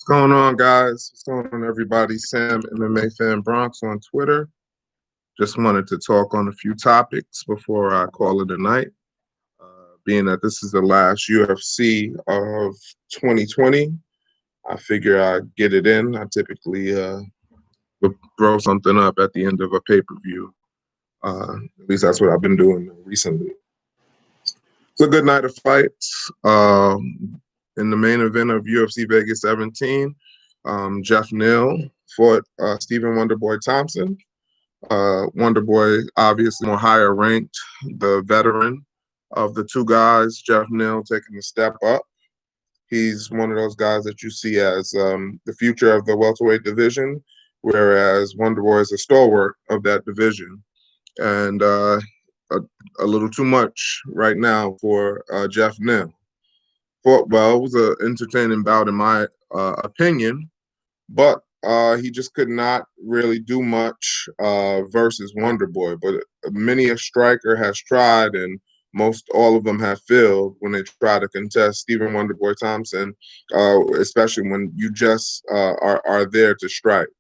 Going on, guys? What's going on, everybody? Sam, MMA Fan Bronx on Twitter. Just wanted to talk on a few topics before I call it a night. Being that this is the last UFC of 2020, I figure I'd get it in. I typically would throw something up at the end of a pay-per-view. At least that's what I've been doing recently. It's a good night of fights. In the main event of UFC Vegas 17, Jeff Neal fought Stephen Wonderboy Thompson. Wonderboy, obviously more higher ranked, the veteran of the two guys. Jeff Neal taking a step up. He's one of those guys that you see as the future of the welterweight division, whereas Wonderboy is a stalwart of that division. And a little too much right now for Jeff Neal. Fought well. It was an entertaining bout in my opinion, but he just could not really do much versus Wonderboy. But many a striker has tried, and most all of them have failed when they try to contest Stephen Wonderboy Thompson, especially when you just are there to strike.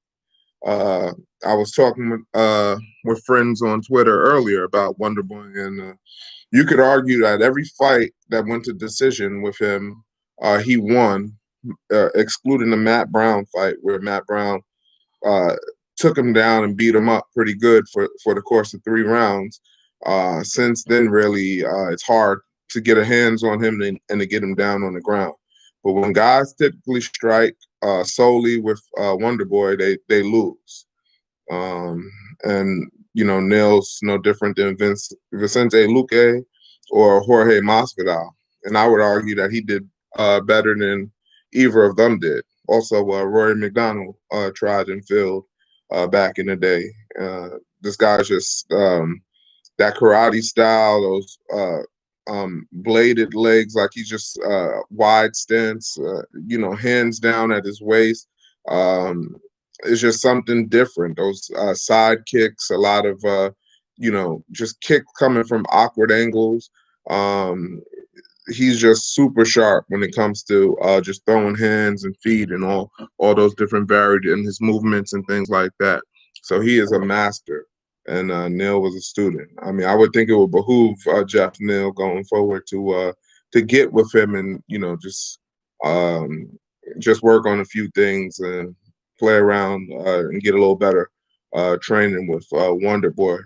I was talking with friends on Twitter earlier about Wonderboy, and you could argue that every fight that went to decision with him, he won, excluding the Matt Brown fight, where Matt Brown took him down and beat him up pretty good for the course of 3 rounds. Since then, really, it's hard to get a hands on him and to get him down on the ground. But when guys typically strike solely with Wonderboy, they lose. And Neal's no different than Vicente Luque or Jorge Masvidal, and I would argue that he did better than either of them did. Also, Rory McDonald tried and failed back in the day. This guy's just that karate style, those bladed legs, like he's just wide stance, hands down at his waist. It's just something different. Those side kicks, a lot of just kick coming from awkward angles. He's just super sharp when it comes to just throwing hands and feet and all those different varied in his movements and things like that. So he is a master, and Neal was a student. I mean, I would think it would behoove Jeff Neal going forward to get with him and just work on a few things and play around and get a little better training with Wonderboy.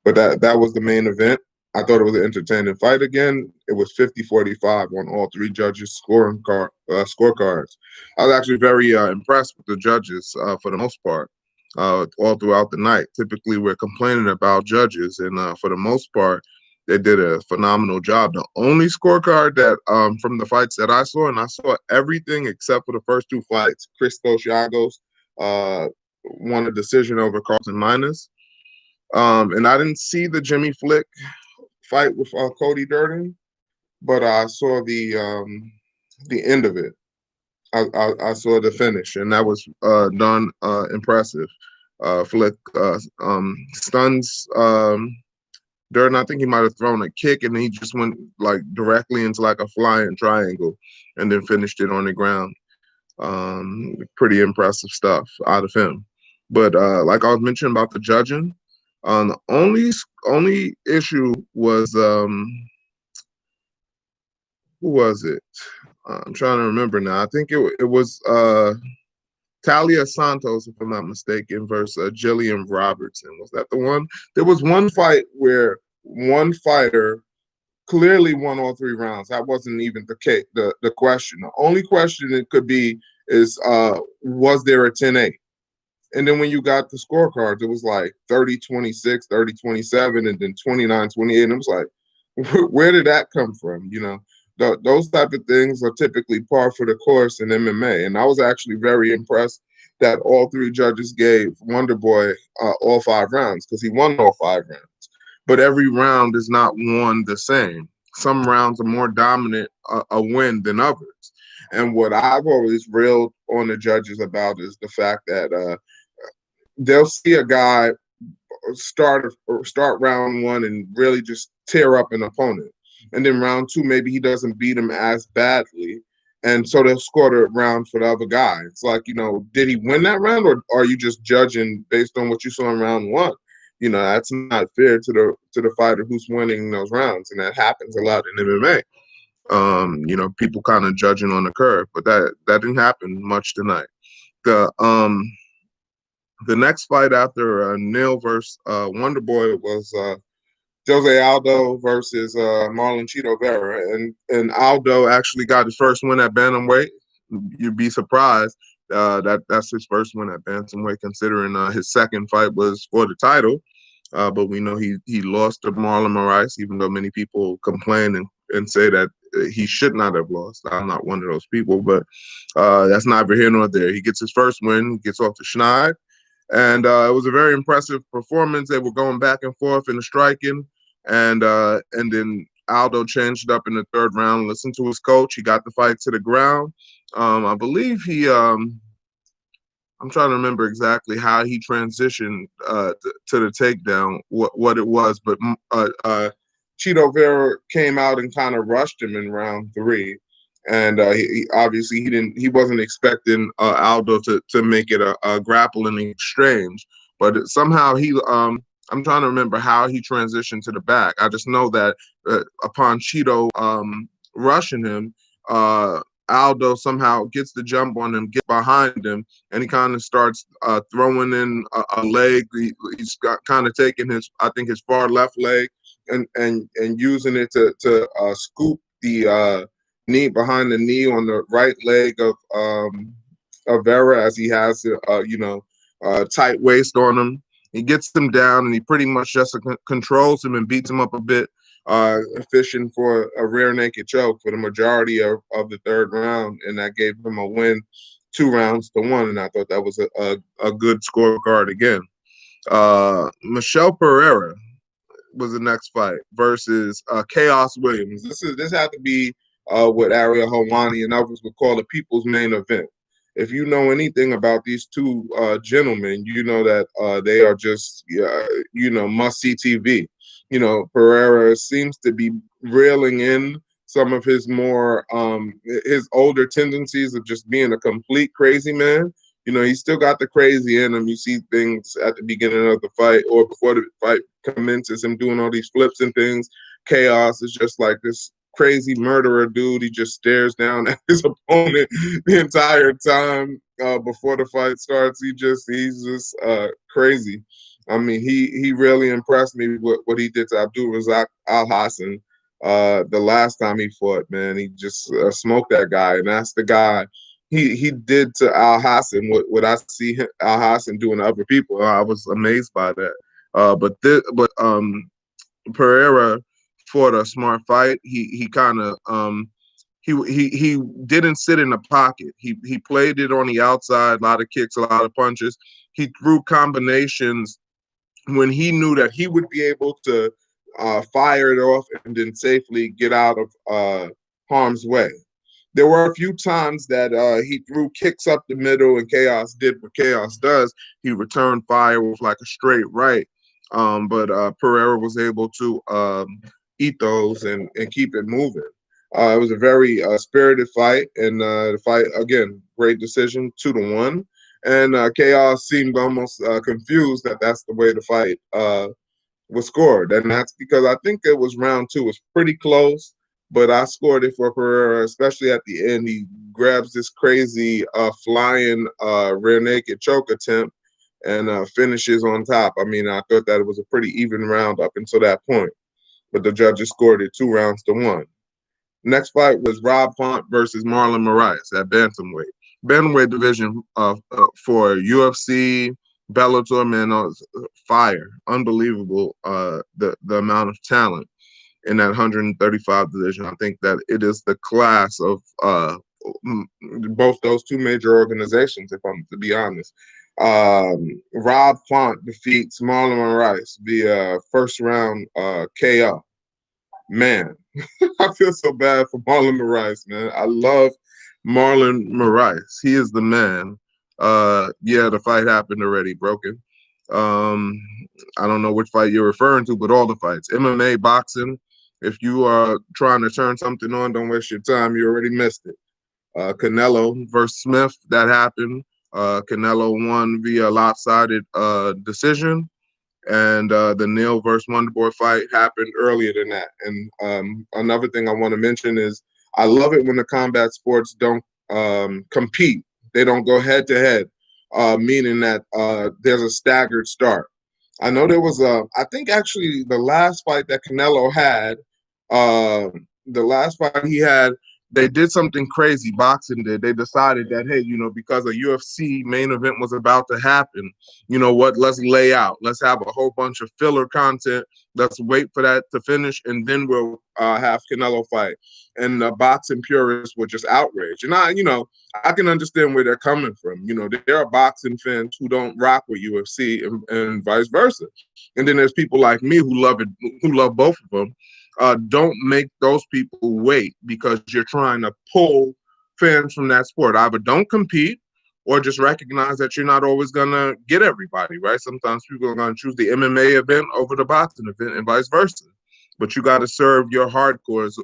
But that was the main event. I thought it was an entertaining fight again. It was 50-45 on all 3 judges' scorecards. I was actually very impressed with the judges for the most part all throughout the night. Typically, we're complaining about judges, and for the most part, they did a phenomenal job. The only scorecard that from the fights that I saw, and I saw everything except for the first 2 fights, Christos Giagos won a decision over Carlton Minus. And I didn't see the Jimmy Flick fight with Cody Durden, but I saw the end of it. I saw the finish, and that was done impressive. Flick stuns Durden. I think he might have thrown a kick, and he just went like directly into like a flying triangle, and then finished it on the ground. Pretty impressive stuff out of him. But like I was mentioning about the judging, the only issue was who was it? I'm trying to remember now. I think it was Talia Santos, if I'm not mistaken, versus Jillian Robertson. Was that the one? There was one fight where one fighter clearly won all 3 rounds. That wasn't even the question. The only question it could be is was there a 10-8? And then when you got the scorecards, it was like 30-26, 30-27, and then 29-28. And it was like, where did that come from? Those type of things are typically par for the course in MMA. And I was actually very impressed that all 3 judges gave Wonderboy all 5 rounds, because he won all 5 rounds. But every round is not won the same. Some rounds are more dominant a win than others. And what I've always railed on the judges about is the fact that they'll see a guy start round 1 and really just tear up an opponent. And then round 2, maybe he doesn't beat him as badly. and so they'll score the round for the other guy. It's like, did he win that round, or are you just judging based on what you saw in round one? That's not fair to the fighter who's winning those rounds, and that happens a lot in MMA. People kind of judging on the curve, but that didn't happen much tonight. The next fight after Neil versus Wonder Boy was Jose Aldo versus Marlon Chito Vera, and Aldo actually got his first win at bantamweight. You'd be surprised that's his first win at bantamweight, considering his second fight was for the title. But we know he lost to Marlon Moraes, even though many people complain and say that he should not have lost. I'm not one of those people, but that's neither here nor there. He gets his first win, gets off the schneid, and it was a very impressive performance. They were going back and forth in the striking, and then Aldo changed up in the third round, listened to his coach. He got the fight to the ground. I believe I'm trying to remember exactly how he transitioned to the takedown, what it was, but Chito Vera came out and kind of rushed him in round three, and he obviously he wasn't expecting Aldo to make it a grappling exchange, but somehow I'm trying to remember how he transitioned to the back. I just know that upon Chito rushing him, Aldo somehow gets the jump on him, gets behind him, and he kind of starts throwing in a leg. He's kind of taking his far left leg and using it to scoop the knee behind the knee on the right leg of Vera, as he has tight waist on him. He gets him down, and he pretty much just controls him and beats him up a bit, fishing for a rear naked choke for the majority of the third round, and that gave him a win 2-1. And I thought that was a good scorecard again. Michelle Pereira was the next fight versus Chaos Williams. This had to be what Ariel Helwani and others would call the people's main event. If you know anything about these two gentlemen, you know that they are just must-see TV. Pereira seems to be reeling in some of his more his older tendencies of just being a complete crazy man. He's still got the crazy in him. You see things at the beginning of the fight or before the fight commences, him doing all these flips and things. Chaos is just like this crazy murderer dude. He just stares down at his opponent the entire time before the fight starts. He's just crazy. I mean, he really impressed me with what he did to Abdul Razak Al Hassan the last time he fought. Man, he just smoked that guy, and that's the guy he did to Al Hassan what I see Al Hassan doing to other people. I was amazed by that. But Pereira fought a smart fight. He kind of he didn't sit in the pocket. He played it on the outside, a lot of kicks, a lot of punches. He threw combinations when he knew that he would be able to fire it off and then safely get out of harm's way. There were a few times that he threw kicks up the middle, and Chaos did what Chaos does. He returned fire with like a straight right. But Pereira was able to eat those and keep it moving. It was a very spirited fight, and the fight, again, great decision, 2-1. And Chaos seemed almost confused that that's the way the fight was scored. And that's because I think it was round two. It was pretty close, but I scored it for Pereira, especially at the end. He grabs this crazy flying rear naked choke attempt and finishes on top. I mean, I thought that it was a pretty even round up until that point, but the judges scored it 2-1. Next fight was Rob Font versus Marlon Moraes at bantamweight. Bantamweight division for UFC, Bellator, man, fire, unbelievable. The amount of talent in that 135 division. I think that it is the class of both those two major organizations, if I'm to be honest. Rob Font defeats Marlon Moraes via first round KO. Man, I feel so bad for Marlon Moraes, man. I love Marlon Moraes. He is the man. Yeah, the fight happened already, broken. I don't know which fight you're referring to, but all the fights. MMA, boxing. If you are trying to turn something on, don't waste your time. You already missed it. Canelo versus Smith, that happened. Canelo won via lopsided decision, and the Neil versus Wonderboy fight happened earlier than that. And another thing I want to mention is I love it when the combat sports don't compete; they don't go head to head, meaning that there's a staggered start. I know there was I think actually the last fight that Canelo had, uh, the last fight he had, they did something crazy. Boxing did. They decided that, hey, because a UFC main event was about to happen, you know what? Let's lay out. Let's have a whole bunch of filler content. Let's wait for that to finish, and then we'll have Canelo fight. And the boxing purists were just outraged. And I can understand where they're coming from. There are boxing fans who don't rock with UFC and vice versa. And then there's people like me who love it, who love both of them. Don't make those people wait because you're trying to pull fans from that sport. Either don't compete or just recognize that you're not always going to get everybody, right? Sometimes people are going to choose the MMA event over the boxing event and vice versa. But you got to serve your hardcores.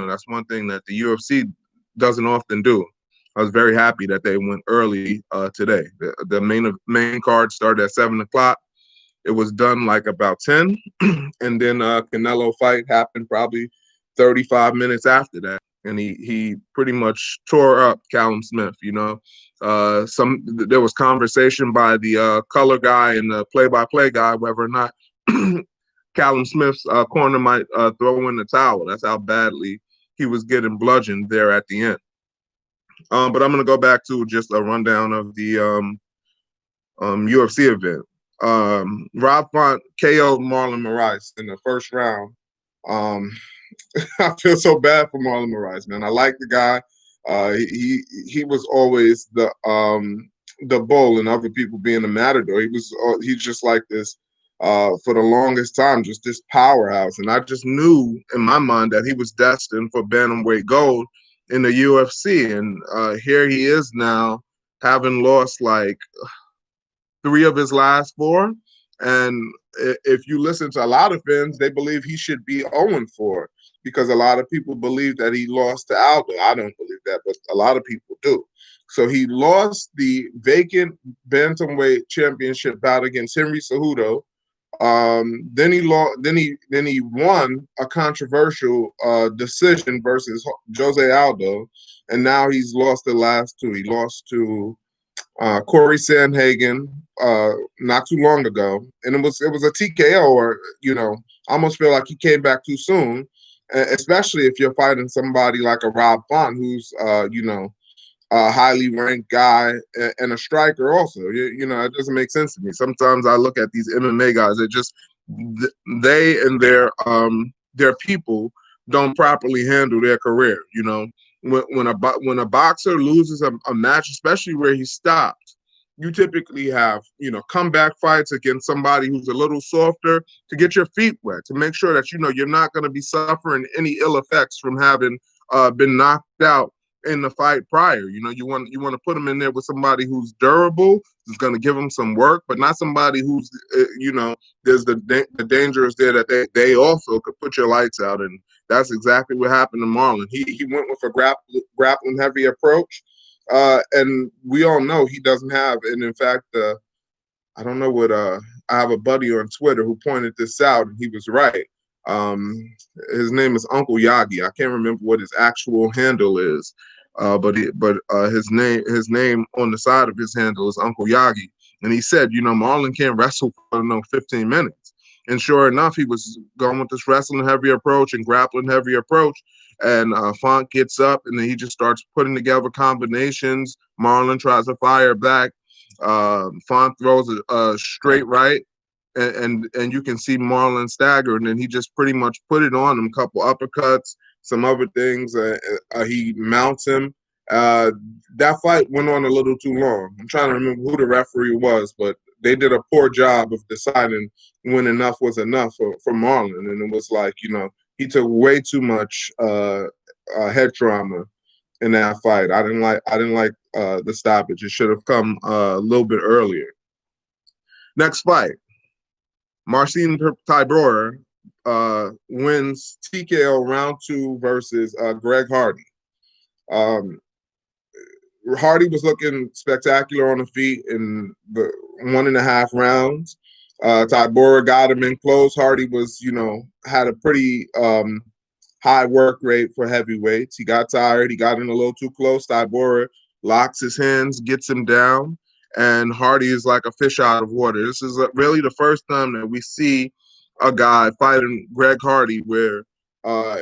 That's one thing that the UFC doesn't often do. I was very happy that they went early today. The main card started at 7 o'clock. It was done like about 10, and then Canelo fight happened probably 35 minutes after that, and he pretty much tore up Callum Smith. There was conversation by the color guy and the play-by-play guy whether or not Callum Smith's corner might throw in the towel. That's how badly he was getting bludgeoned there at the end. But I'm going to go back to just a rundown of the UFC event. Rob Font KO'd Marlon Moraes in the first round. I feel so bad for Marlon Moraes, man. I like the guy. He was always the bull, and other people being the matador. He's just like this for the longest time, just this powerhouse. And I just knew in my mind that he was destined for bantamweight gold in the UFC. And here he is now, having lost like 3 of his last 4. And if you listen to a lot of fans, they believe he should be 0-4 because a lot of people believe that he lost to Aldo. I don't believe that, but a lot of people do. So he lost the vacant bantamweight championship bout against Henry Cejudo. Then he won a controversial decision versus Jose Aldo, and now he's lost the last 2. He lost to Corey Sandhagen not too long ago, and it was a TKO. Or I almost feel like he came back too soon, especially if you're fighting somebody like a Rob Font, who's a highly ranked guy and a striker also. It doesn't make sense to me. Sometimes I look at these MMA guys, they and their people don't properly handle their career. When a boxer loses a match, especially where he stopped, you typically have comeback fights against somebody who's a little softer to get your feet wet, to make sure that you're not going to be suffering any ill effects from having been knocked out in the fight prior. You want to put them in there with somebody who's durable, who's going to give them some work, but not somebody who's there's the danger is there that they also could put your lights out. And that's exactly what happened to Marlon. He went with a grappling heavy approach, and we all know he doesn't have. And in fact, I don't know what. I have a buddy on Twitter who pointed this out, and he was right. His name is Uncle Yagi. I can't remember what his actual handle is, but his name on the side of his handle is Uncle Yagi. And he said, Marlon can't wrestle for 15 minutes. And sure enough, he was going with this wrestling heavy approach and grappling heavy approach. And Font gets up, and then he just starts putting together combinations. Marlon tries to fire back. Font throws a straight right, and you can see Marlon stagger, and then he just pretty much put it on him. A couple uppercuts, some other things. He mounts him. That fight went on a little too long. I'm trying to remember who the referee was, but they did a poor job of deciding when enough was enough for Marlon. And it was like, he took way too much head trauma in that fight. I didn't like the stoppage. It should have come a little bit earlier. Next fight, Marcin Tybura wins TKO round 2 versus Greg Hardy. Hardy was looking spectacular on the feet in the 1.5 rounds. Tybura got him in close. Hardy was, had a pretty high work rate for heavyweights. He got tired. He got in a little too close. Tybura locks his hands, gets him down, and Hardy is like a fish out of water. This is really the first time that we see a guy fighting Greg Hardy where uh,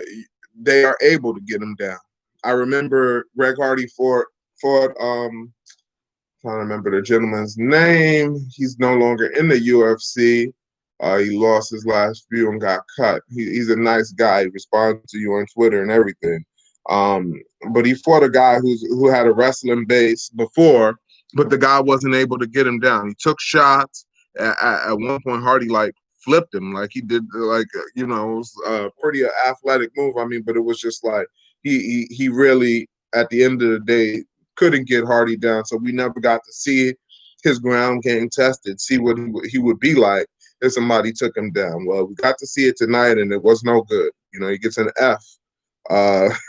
they are able to get him down. I remember Greg Hardy fought trying to remember the gentleman's name. He's no longer in the UFC. He lost his last few and got cut. He's a nice guy. He responds to you on Twitter and everything. But he fought a guy who had a wrestling base before, but the guy wasn't able to get him down. He took shots. At one point, Hardy flipped him, like he did, it was a pretty athletic move. I mean, but it was just like he really, at the end of the day, couldn't get Hardy down, so we never got to see his ground game tested, see what he would be like if somebody took him down. Well, we got to see it tonight, and it was no good. He gets an F.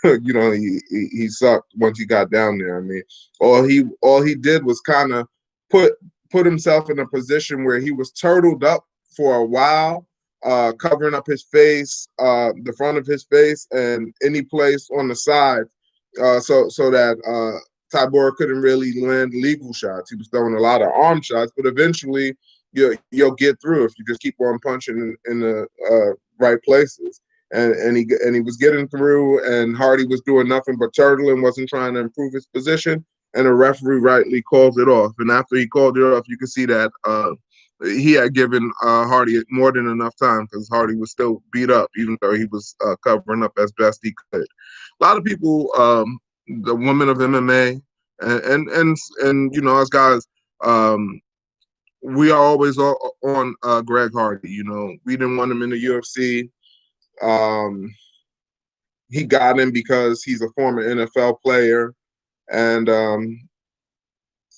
He sucked once he got down there. I mean, all he did was kind of put himself in a position where he was turtled up for a while, covering up his face, the front of his face, and any place on the side, so that Tybura couldn't really land legal shots. He was throwing a lot of arm shots, but eventually you'll get through if you just keep on punching in the right places. And he was getting through, and Hardy was doing nothing but turtling, wasn't trying to improve his position, and the referee rightly calls it off. And after he called it off, you could see that he had given Hardy more than enough time because Hardy was still beat up, even though he was covering up as best he could. A lot of people, the women of MMA, and us guys, we are always on Greg Hardy. We didn't want him in the UFC. He got in because he's a former NFL player, and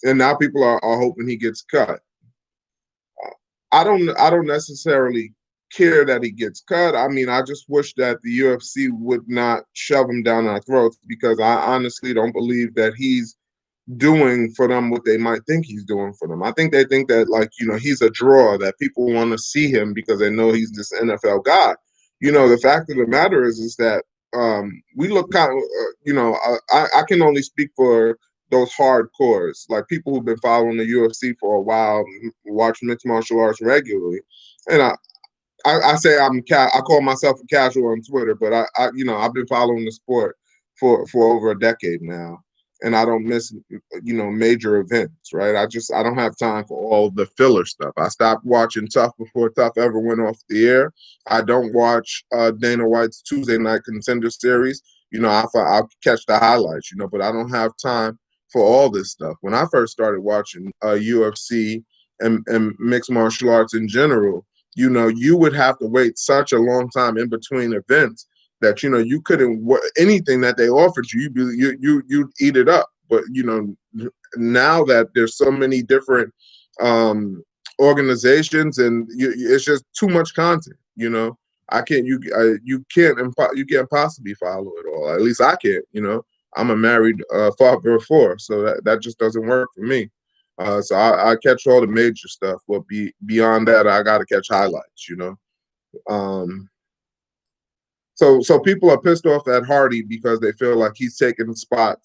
now people are hoping he gets cut. I don't necessarily care that he gets cut. I mean, I just wish that the UFC would not shove him down our throats, because I honestly don't believe that he's doing for them what they might think he's doing for them. I think they think that he's a draw, that people want to see him because they know he's this NFL guy. The fact of the matter is that we look kind of, I can only speak for those hardcores, like people who've been following the UFC for a while, watch mixed martial arts regularly. And I say I call myself a casual on Twitter, but I've been following the sport for over a decade now, and I don't miss major events, right? I don't have time for all the filler stuff. I stopped watching Tough before Tough ever went off the air. I don't watch Dana White's Tuesday Night Contender Series. I'll catch the highlights, but I don't have time for all this stuff. When I first started watching UFC and mixed martial arts in general, you would have to wait such a long time in between events that you couldn't anything that they offered you'd eat it up. But now that there's so many different organizations, and it's just too much content. I can't you can't possibly follow it all. At least I can't. I'm a married father of 4, so that just doesn't work for me. So I catch all the major stuff, but beyond that, I got to catch highlights. So people are pissed off at Hardy because they feel like he's taking a spot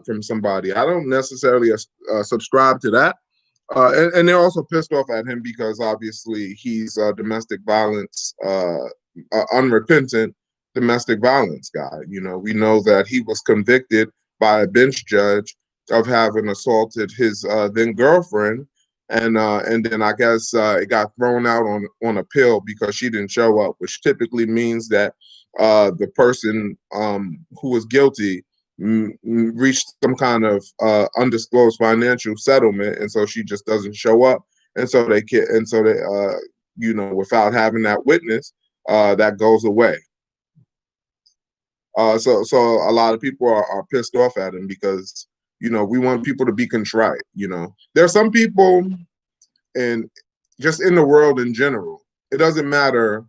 from somebody. I don't necessarily subscribe to that. And they're also pissed off at him because obviously he's a domestic violence, unrepentant domestic violence guy. We know that he was convicted by a bench judge of having assaulted his then girlfriend, and then I guess it got thrown out on appeal because she didn't show up, which typically means that the person who was guilty reached some kind of undisclosed financial settlement, and so she just doesn't show up, and so they without having that witness, that goes away. So a lot of people are pissed off at him because we want people to be contrite. There are some people, and just in the world in general, it doesn't matter.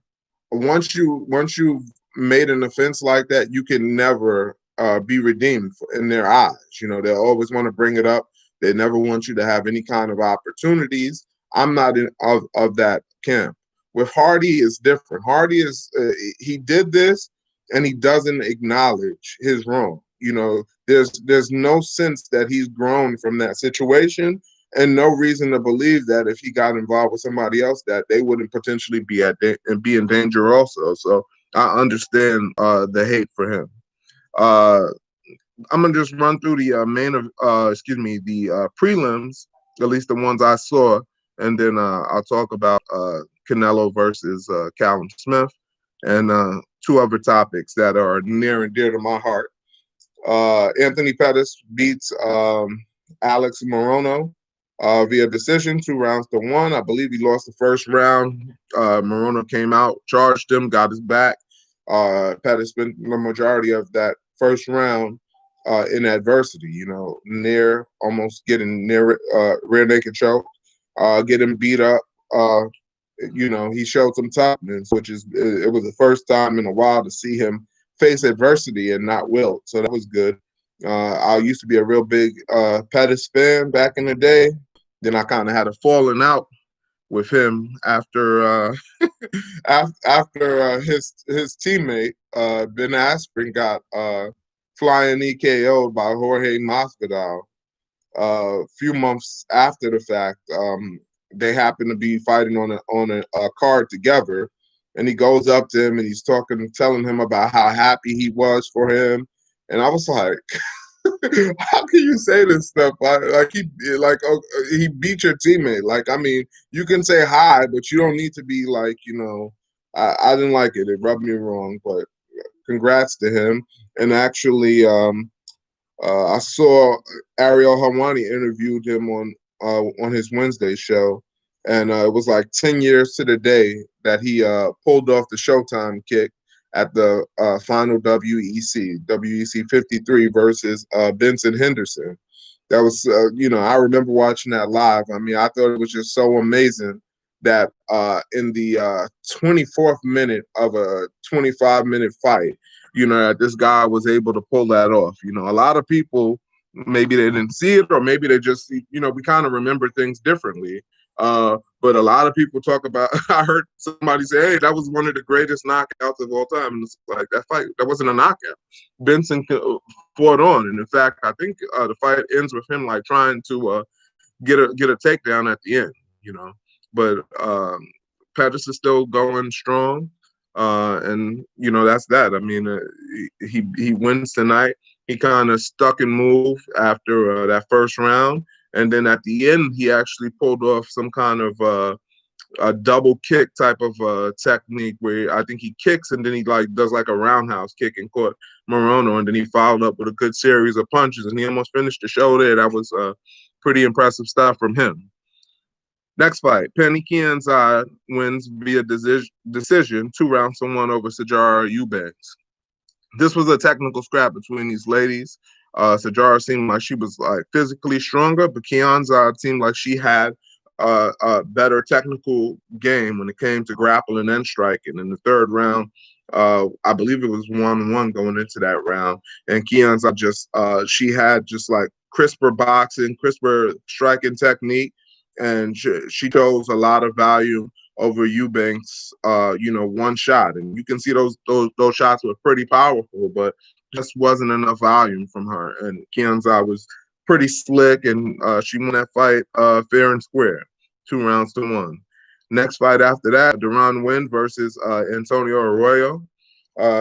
Once you've made an offense like that, you can never be redeemed in their eyes. They'll always want to bring it up. They never want you to have any kind of opportunities. I'm not of that camp. With Hardy, it's different. Hardy he did this, and he doesn't acknowledge his wrong. There's no sense that he's grown from that situation, and no reason to believe that if he got involved with somebody else, that they wouldn't potentially be be in danger also. So I understand the hate for him. Uh, I'm gonna just run through the prelims, at least the ones I saw, and then I'll talk about Canelo versus Callum Smith, and two other topics that are near and dear to my heart. Anthony Pettis beats Alex Morono via decision, 2-1. I believe he lost the first round. Morono came out, charged him, got his back. Pettis spent the majority of that first round in adversity, almost getting near rear naked choke, getting beat up. He showed some toughness, it was the first time in a while to see him face adversity and not wilt. So that was good. I used to be a real big Pettis fan back in the day. Then I kind of had a falling out with him after his teammate Ben Askren got flying EKO'd by Jorge Masvidal. A few months after the fact, they happen to be fighting on a card together, and he goes up to him and he's telling him about how happy he was for him, and I was like, how can you say this stuff? He beat your teammate. Like, I mean, you can say hi, but you don't need to be like, I didn't like it. It rubbed me wrong, but congrats to him. And actually, I saw Ariel Helwani interviewed him on his Wednesday show, and it was like 10 years to the day that he pulled off the Showtime kick at the final WEC 53 versus Benson Henderson. That was, I remember watching that live. I mean, I thought it was just so amazing that in the 24th minute of a 25-minute fight, that this guy was able to pull that off. A lot of people, maybe they didn't see it, or maybe they just, we kind of remember things differently. But a lot of people talk about, I heard somebody say, hey, that was one of the greatest knockouts of all time. And it's like, that fight, that wasn't a knockout. Benson fought on. And in fact, I think the fight ends with him like trying to get a takedown at the end, But Pettis is still going strong. And that's that. I mean, he wins tonight. He kind of stuck and moved after that first round, and then at the end, he actually pulled off some kind of a double kick type of technique where I think he kicks and then he does like a roundhouse kick and caught Morono, and then he followed up with a good series of punches, and he almost finished the show there. That was pretty impressive stuff from him. Next fight, Penny Kianzad wins via decision, 2-1 over Sijara Eubanks. This was a technical scrap between these ladies. Sijara seemed like she was like physically stronger, but Kianzad seemed like she had a better technical game when it came to grappling and striking. In the third round, I believe it was 1-1 going into that round, and Kianzad she had just like crisper boxing, crisper striking technique. And she chose a lot of value over Eubanks, one shot. And you can see those shots were pretty powerful, but just wasn't enough volume from her. And Kianzad was pretty slick, and she won that fight fair and square, 2-1. Next fight after that, Deron Winn versus Antonio Arroyo.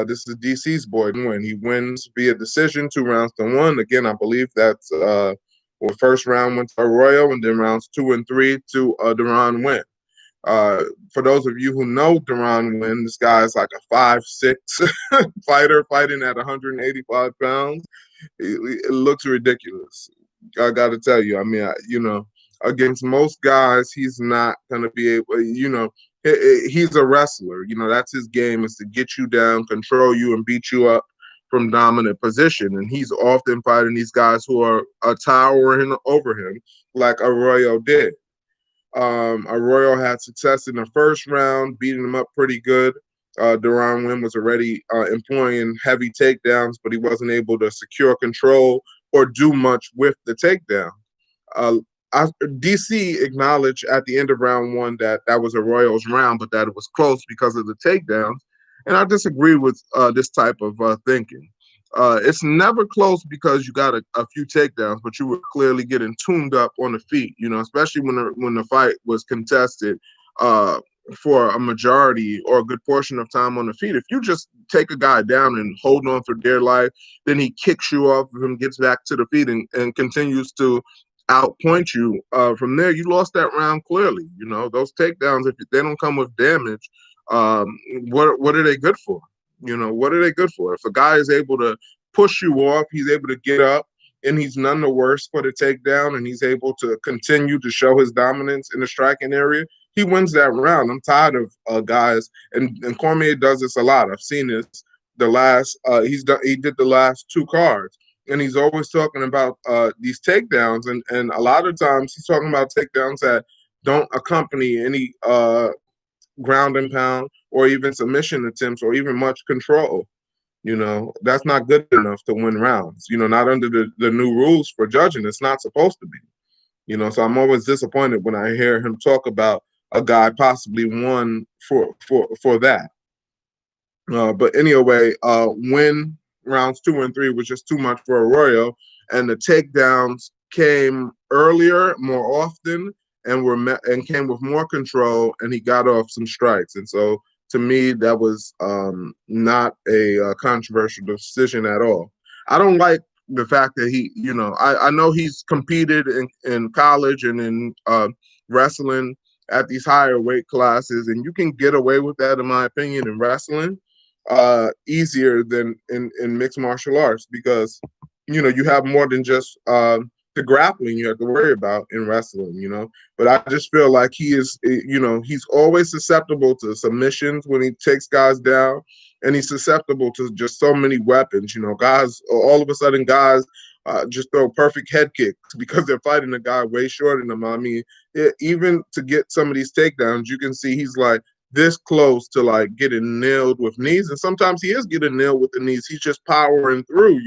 This is DC's boy win. He wins via decision, 2-1. Again, I believe that's first round went to Arroyo, and then rounds 2 and 3 to Deron Winn. For those of you who know Deron Winn, this guy is like a 5'6" fighter fighting at 185 pounds. It looks ridiculous. I got to tell you. I mean, against most guys, he's not going to be able, he's a wrestler. That's his game, is to get you down, control you, and beat you up from dominant position. And he's often fighting these guys who are towering over him, like Arroyo did. Arroyo had success in the first round, beating him up pretty good. Deron Wynn was already employing heavy takedowns, but he wasn't able to secure control or do much with the takedown. Uh, DC acknowledged at the end of round one that that was a Royals round, but that it was close because of the takedowns. And I disagree with this type of thinking. It's never close because you got a few takedowns, but you were clearly getting tuned up on the feet. You know, especially when the fight was contested uh, for a majority or a good portion of time on the feet. If you just take a guy down and hold on for dear life, then he kicks you off of him, gets back to the feet, and continues to outpoint you. From there, you lost that round clearly. You know, those takedowns, if they don't come with damage, what are they good for? You know, what are they good for? If a guy is able to push you off, he's able to get up, and he's none the worse for the takedown, and he's able to continue to show his dominance in the striking area, he wins that round. I'm tired of guys, and Cormier does this a lot. I've seen this. He did the last two cards, and he's always talking about these takedowns, and a lot of times he's talking about takedowns that don't accompany any ground and pound or even submission attempts or even much control. You know, that's not good enough to win rounds. You know, not under the new rules for judging. It's not supposed to be. You know, so I'm always disappointed when I hear him talk about a guy possibly won for that. But anyway, win rounds 2 and 3 was just too much for Arroyo, and the takedowns came earlier, more often, and and came with more control, and he got off some strikes. And so, to me, that was not a controversial decision at all. I don't like the fact that I know he's competed in college and in wrestling at these higher weight classes, and you can get away with that, in my opinion, in wrestling easier than in mixed martial arts, because you have more than just the grappling you have to worry about in wrestling, but I just feel like he's always susceptible to submissions when he takes guys down, and he's susceptible to just so many weapons. Guys, all of a sudden guys just throw perfect head kicks because they're fighting a guy way shorter than them. I mean, even to get some of these takedowns, you can see he's like this close to like getting nailed with knees, and sometimes he is getting nailed with the knees. He's just powering through,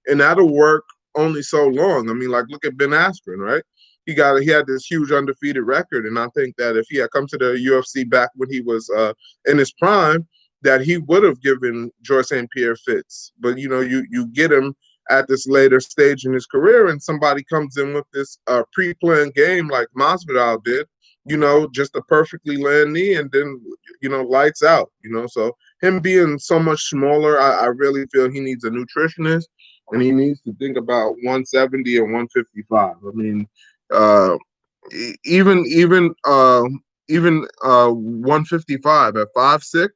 and that'll work only so long. I mean, like, look at Ben Askren, right? He had this huge undefeated record, and I think that if he had come to the UFC back when he was in his prime, that he would have given George St. Pierre fits. But you get him at this later stage in his career, and somebody comes in with this pre-planned game like Masvidal did, just a perfectly land knee, and then, lights out, So him being so much smaller, I really feel he needs a nutritionist, and he needs to think about 170 and 155. I mean, uh, even 155 at 5'6",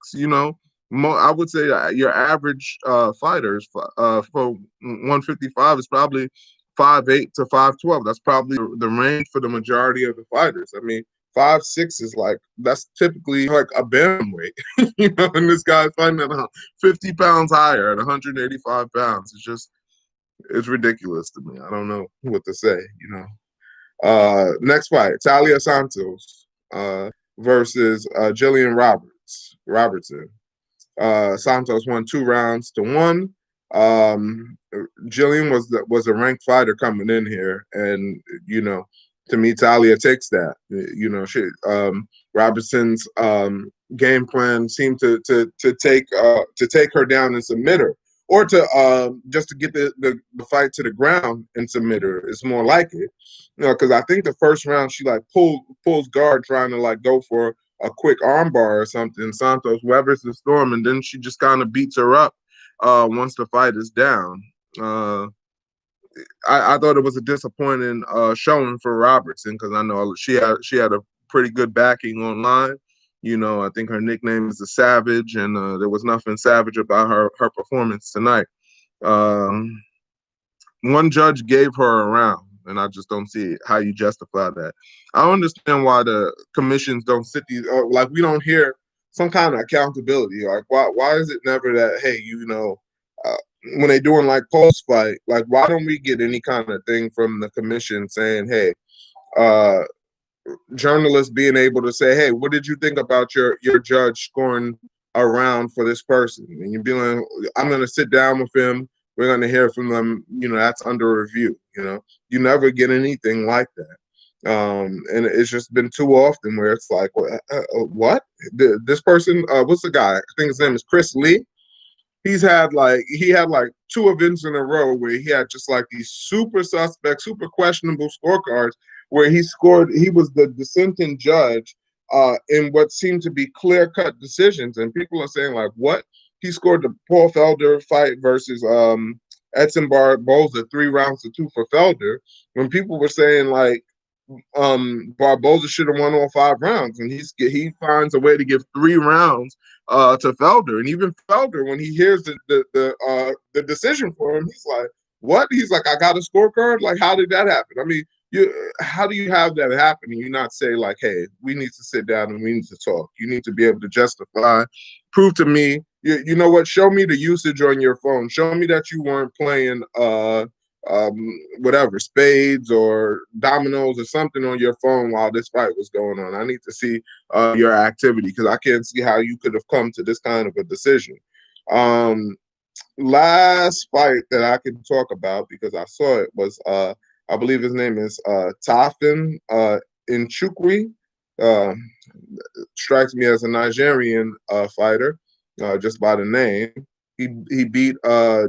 I would say your average fighters for 155 is probably 5'8" to 5'12". That's probably the range for the majority of the fighters. I mean, 5'6" is that's typically like a bantamweight, and this guy's fighting at 50 pounds higher at 185 pounds. It's ridiculous to me. I don't know what to say, Next fight, Talia Santos versus Jillian Robertson. Santos won 2-1. Jillian was a ranked fighter coming in here, and to me, Talia takes that. Robertson's game plan seemed to take her down and submit her, or to just to get the fight to the ground and submit her. It's more like it, because I think the first round she pulls guard trying to go for a quick armbar or something. Santos weathers the storm, and then she just kind of beats her up once the fight is down. I thought it was a disappointing showing for Robertson, because I know she had a pretty good backing online. I think her nickname is the Savage, and there was nothing savage about her performance tonight. One judge gave her a round, and I just don't see how you justify that. I don't understand why the commissions don't sit these, we don't hear some kind of accountability. Like, why is it never that, hey, when they doing post fight, why don't we get any kind of thing from the commission saying, hey, journalists being able to say, hey, what did you think about your judge scoring around for this person, and you'd be like, I'm going to sit down with him. We're going to hear from them. That's under review. You never get anything like that. And it's just been too often where it's like, what? This person, what's the guy? I think his name is Chris Lee. He had like two events in a row where he had just like these super suspect, super questionable scorecards where he was the dissenting judge in what seemed to be clear-cut decisions. And people are saying, like, what? He scored the Paul Felder fight versus Edson Barboza 3 rounds to 2 for Felder, when people were saying, like, Barboza should have won all 5 rounds, and he finds a way to give 3 rounds to Felder. And even Felder, when he hears the decision for him, he's like, "What?" He's like, "I got a scorecard. Like, how did that happen?" I mean, how do you have that happen and you not say, like, "Hey, we need to sit down and we need to talk." You need to be able to justify, prove to me. You know what? Show me the usage on your phone. Show me that you weren't playing whatever, spades or dominoes or something on your phone while this fight was going on. I need to see your activity, because I can't see how you could have come to this kind of a decision. Last fight that I can talk about, because I saw it, was I believe his name is Tafin Nchukwi. Strikes me as a Nigerian fighter, just by the name. He beat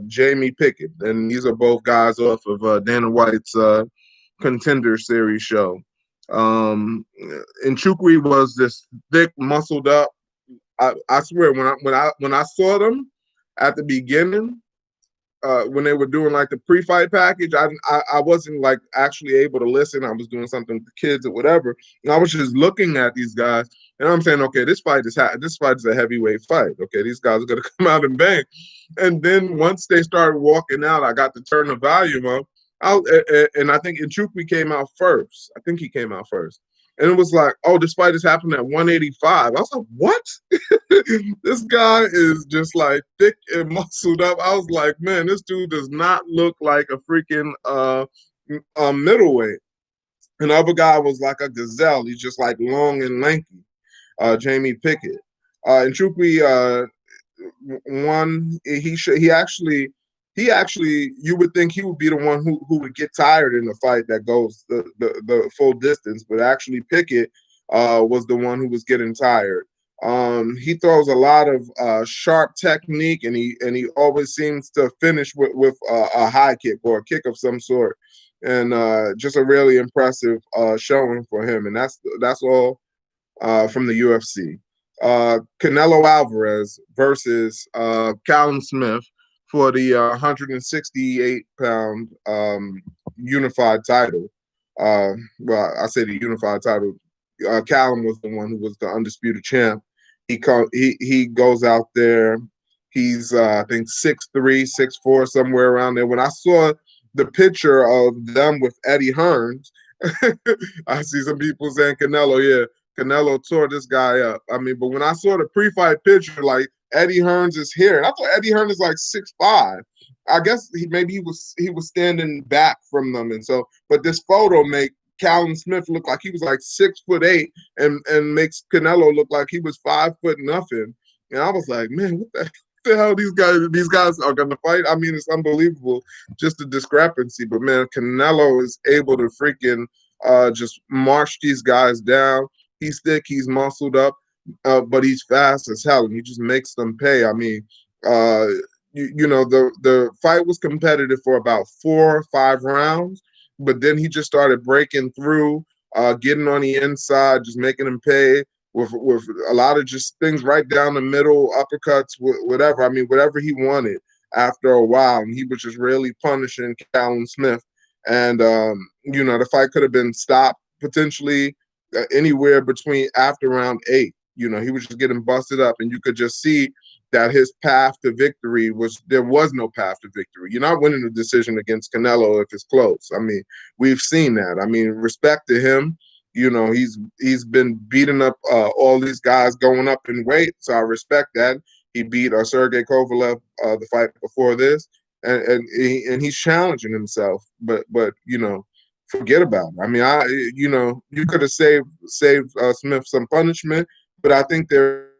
Jamie Pickett, and these are both guys off of Dana White's Contender Series show. Nchukwi was this thick, muscled up. I swear, when I saw them at the beginning, when they were doing like the pre-fight package, I wasn't like actually able to listen. I was doing something with the kids or whatever, and I was just looking at these guys, and I'm saying, okay, this fight is a heavyweight fight. Okay, these guys are gonna come out and bang. And then once they started walking out, I got to turn the volume up. And I think Nchukwi came out first. I think he came out first. And it was like, oh, this fight is happening at 185. I was like, what? This guy is just like thick and muscled up. I was like, man, this dude does not look like a freaking middleweight. And the other guy was like a gazelle. He's just like long and lanky. Jamie Pickett. And Nchukwi won. He actually you would think he would be the one who would get tired in the fight that goes the full distance, but actually Pickett was the one who was getting tired. He throws a lot of sharp technique, and he always seems to finish with a high kick or a kick of some sort, and just a really impressive showing for him. And that's all from the UFC. Canelo Alvarez versus Callum Smith for the 168-pound unified title. Well, I say the unified title. Callum was the one who was the undisputed champ. He goes out there. He's I think 6'3", 6'4", somewhere around there. When I saw the picture of them with Eddie Hearns, I see some people saying Canelo, yeah, Canelo tore this guy up. I mean, but when I saw the pre-fight picture, like Eddie Hearns is here, and I thought Eddie Hearns is like 6'5". I guess he was standing back from them, and so. But this photo make Callum Smith look like he was like 6'8", and makes Canelo look like he was 5 foot nothing. And I was like, man, what the hell these guys are gonna fight? I mean, it's unbelievable, just the discrepancy. But man, Canelo is able to freaking just march these guys down. He's thick, he's muscled up, but he's fast as hell, and he just makes them pay. I mean, the fight was competitive for about 4 or 5 rounds, but then he just started breaking through, getting on the inside, just making them pay with a lot of just things right down the middle, uppercuts, whatever. I mean, whatever he wanted after a while, and he was just really punishing Callum Smith. And the fight could have been stopped potentially anywhere between after round 8. He was just getting busted up, and you could just see that his path to victory there was no path to victory. You're not winning a decision against Canelo if it's close. I mean, we've seen that. I mean, respect to him. He's been beating up all these guys going up in weight, so I respect that. He beat Sergey Kovalev the fight before this, and he's challenging himself. But forget about it. I mean, you could have saved Smith some punishment, but I think there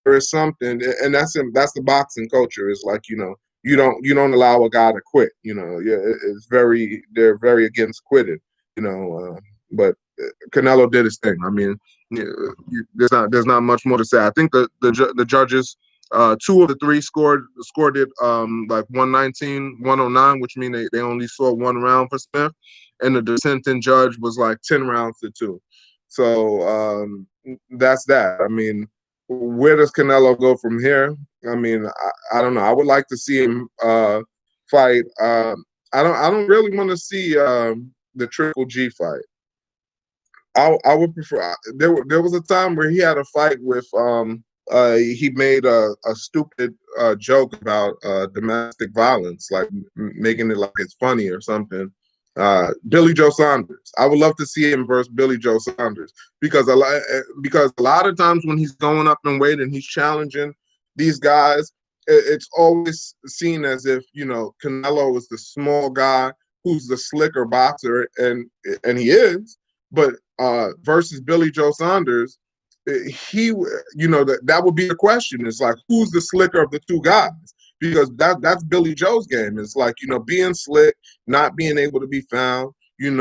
there is something, and that's the boxing culture. Is like, you don't allow a guy to quit. Yeah, they're very against quitting. But Canelo did his thing. I mean, yeah, there's not much more to say. I think the judges, two of the three scored it like 119, 109, which means they only saw one round for Smith, and the dissenting judge was like 10 rounds to 2. So that's that. I mean, where does Canelo go from here? I mean, I don't know. I would like to see him fight. I don't really want to see the Triple G fight. I would prefer. There was a time where he had a fight with he made a stupid joke about domestic violence, like making it like it's funny or something. Billy Joe Saunders. I would love to see him versus Billy Joe Saunders because a lot of times when he's going up in weight and he's challenging these guys, it's always seen as if Canelo is the small guy who's the slicker boxer, and he is, but versus Billy Joe Saunders, that would be the question. It's like, who's the slicker of the two guys? Because that's Billy Joe's game. It's like, being slick, not being able to be found, just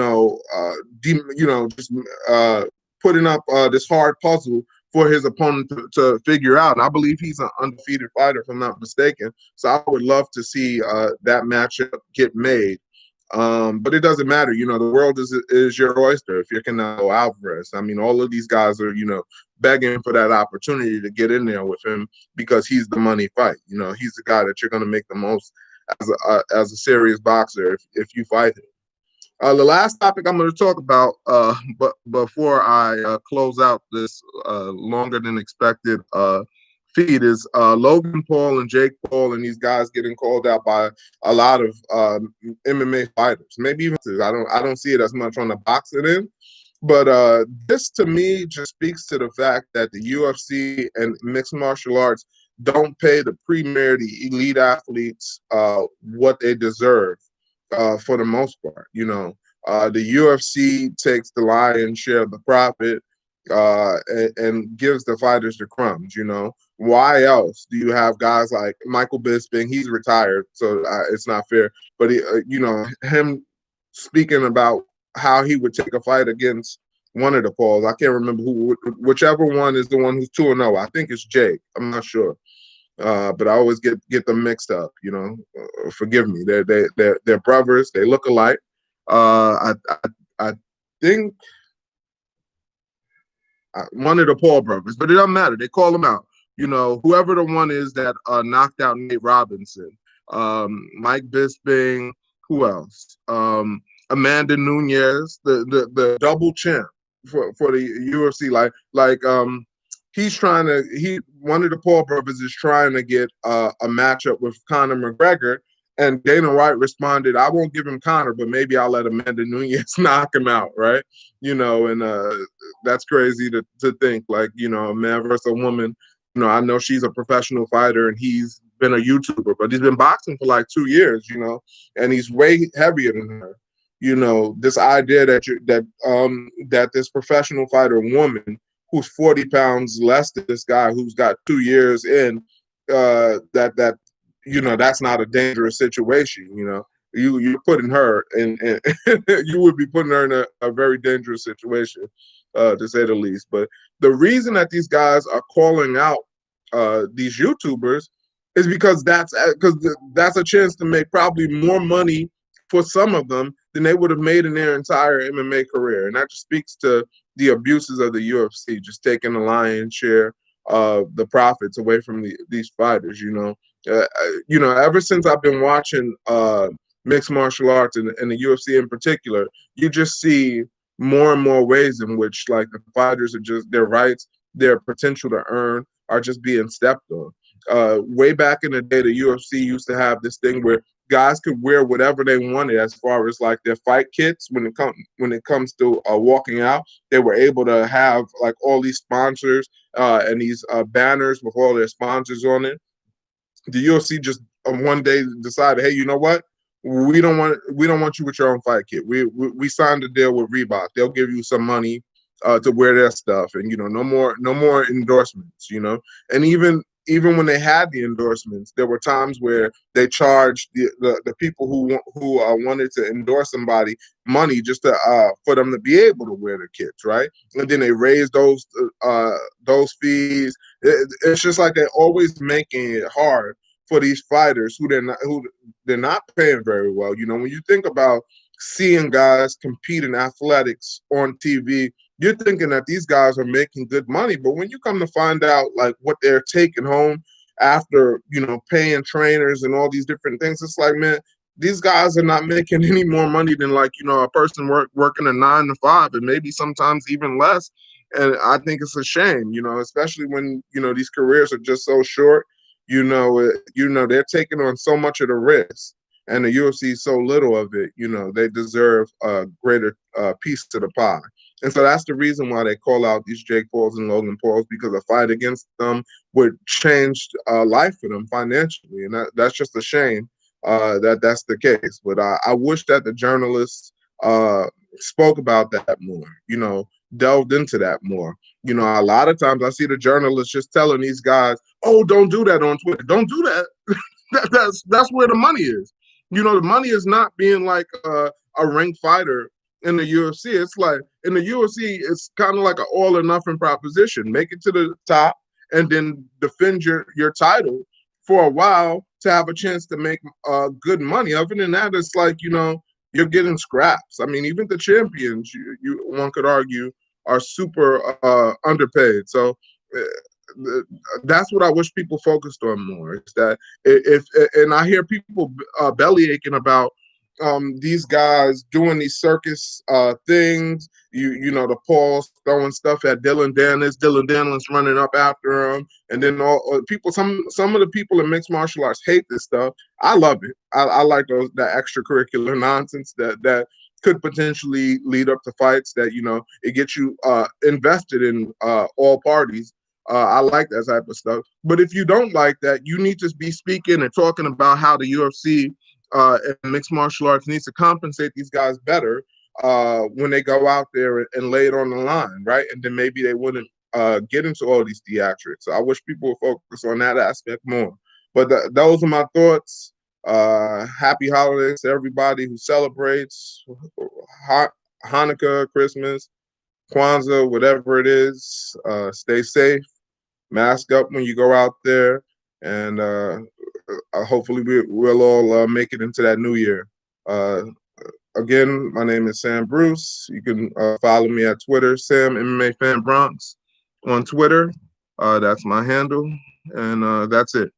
putting up this hard puzzle for his opponent to figure out. And I believe he's an undefeated fighter, if I'm not mistaken. So I would love to see that matchup get made. But it doesn't matter. The world is your oyster if you're Canelo Alvarez. I mean, all of these guys are, begging for that opportunity to get in there with him because he's the money fight. He's the guy that you're going to make the most as a serious boxer if you fight him. The last topic I'm going to talk about, but before I close out this longer than expected feed, is Logan Paul and Jake Paul and these guys getting called out by a lot of MMA fighters. Maybe even I don't see it as much on the boxing end, but this to me just speaks to the fact that the UFC and mixed martial arts don't pay the premier, the elite athletes what they deserve. For the most part, the UFC takes the lion's share of the profit and gives the fighters the crumbs. Why else do you have guys like Michael Bisping? He's retired, so it's not fair. But him speaking about how he would take a fight against one of the Pauls. I can't remember whichever one is the one who's 2-0. I think it's Jake. I'm not sure. But I always get them mixed up. Forgive me. They're brothers. They look alike. I think one of the Paul brothers, but it doesn't matter. They call them out. Whoever the one is that knocked out Nate Robinson, Mike Bisping. Who else? Amanda Nunes, the double champ for the UFC. One of the Paul brothers is trying to get a matchup with Conor McGregor, and Dana White responded, "I won't give him Conor, but maybe I'll let Amanda Nunes knock him out." Right? And that's crazy to think, like, a man versus a woman. I know she's a professional fighter and he's been a YouTuber, but he's been boxing for like 2 years, and he's way heavier than her. This idea that this professional fighter woman who's 40 pounds less than this guy who's got 2 years in, that's not a dangerous situation. You're putting her in you would be putting her in a very dangerous situation, to say the least. But the reason that these guys are calling out these YouTubers is because that's a chance to make probably more money for some of them than they would have made in their entire MMA career. And that just speaks to the abuses of the UFC, just taking the lion's share of the profits away from these fighters. Ever since I've been watching mixed martial arts and the UFC in particular, you just see more and more ways in which, like, the fighters are just, their rights, their potential to earn are just being stepped on. Way back in the day, the UFC used to have this thing where guys could wear whatever they wanted as far as like their fight kits. When it comes to walking out, they were able to have like all these sponsors and these banners with all their sponsors on it. The UFC just one day decided, hey, you know what? We don't want you with your own fight kit. We signed a deal with Reebok. They'll give you some money to wear their stuff, and no more endorsements, and even when they had the endorsements, there were times where they charged the people who wanted to endorse somebody money just to for them to be able to wear the kits, right? And then they raised those fees. It's just like they're always making it hard for these fighters who they're not paying very well. When you think about seeing guys compete in athletics on TV, you're thinking that these guys are making good money, but when you come to find out like what they're taking home after paying trainers and all these different things, it's like, man, these guys are not making any more money than like a person working a 9 to 5, and maybe sometimes even less. And I think it's a shame, especially when these careers are just so short. They're taking on so much of the risk, and the UFC so little of it. They deserve a greater piece of the pie. And so that's the reason why they call out these Jake Pauls and Logan Pauls, because a fight against them would change life for them financially. And that's just a shame that that's the case. But I wish that the journalists spoke about that more, delved into that more. A lot of times I see the journalists just telling these guys, oh, don't do that on Twitter. Don't do that. That's where the money is. The money is not being like a ranked fighter in the UFC. It's like in the UFC, it's kind of like an all or nothing proposition. Make it to the top and then defend your title for a while to have a chance to make good money. Other than that, it's like, you're getting scraps. I mean, even the champions, one could argue, are super underpaid. So that's what I wish people focused on more. Is that if and I hear people belly aching about these guys doing these circus things. The Pauls throwing stuff at Dylan Dennis. Dylan Dennis running up after him, and then all people. Some of the people in mixed martial arts hate this stuff. I love it. I like that extracurricular nonsense that could potentially lead up to fights. That it gets you invested in all parties. I like that type of stuff. But if you don't like that, you need to be speaking and talking about how the UFC and mixed martial arts needs to compensate these guys better when they go out there and lay it on the line, right? And then maybe they wouldn't get into all these theatrics. So I wish people would focus on that aspect more. But those are my thoughts. Happy holidays to everybody who celebrates Hanukkah, Christmas, Kwanzaa, whatever it is. Stay safe. Mask up when you go out there, and hopefully we'll all make it into that new year. Again, my name is Sam Bruce. You can follow me at Twitter, Sam MMA Fan Bronx on Twitter. That's my handle, and that's it.